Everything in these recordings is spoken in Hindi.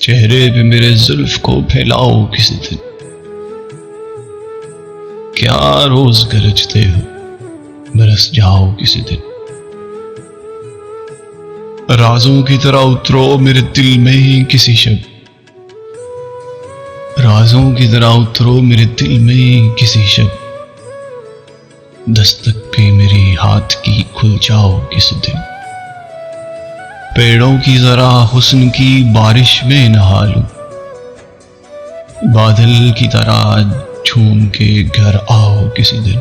चेहरे पे मेरे जुल्फ को फैलाओ किसी दिन। क्या रोज गरजते हो, बरस जाओ किसी दिन। राजों की तरह उतरो मेरे दिल में ही किसी शब। राजों की तरह उतरो मेरे दिल में ही किसी शब। दस्तक पे मेरी हाथ की खुल जाओ किसी दिन। पेड़ों की जरा हुस्न की बारिश में नहा लूं। बादल की तरह झूम के घर आओ किसी दिन।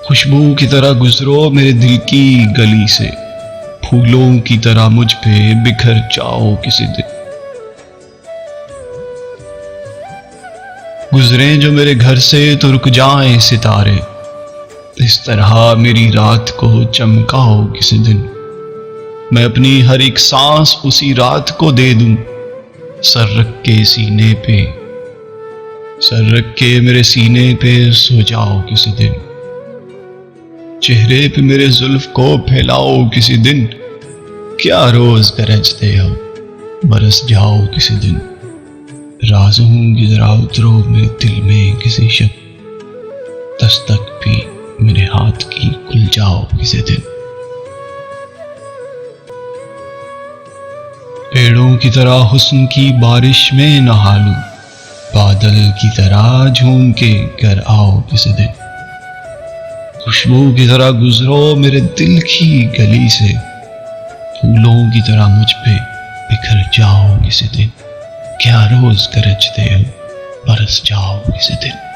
खुशबू की तरह गुजरो मेरे दिल की गली से। फूलों की तरह मुझ पे बिखर जाओ किसी दिन। गुजरे जो मेरे घर से तो रुक जाएं सितारे। इस तरह मेरी रात को चमकाओ किसी दिन। मैं अपनी हर एक सांस उसी रात को दे दूं। सर रख के सीने पे, सर रख के मेरे सीने पे सो जाओ किसी दिन। चेहरे पे मेरे जुल्फ को फैलाओ किसी दिन। क्या रोज गरजते हो, बरस जाओ किसी दिन। राजों की तरह उतरो मेरे दिल में किसी शब। दस्तक भी मेरे हाथ की खुल जाओ किसी दिन। पेड़ों की तरह हुस्न की बारिश में नहा लूं। बादल की तरह झूम के घर आओ किसी दिन। खुशबू की तरह गुजरो मेरे दिल की गली से। फूलों की तरह मुझ पे बिखर जाओ किसी दिन। क्या रोज गरजते हो, बरस जाओ किसी दिन।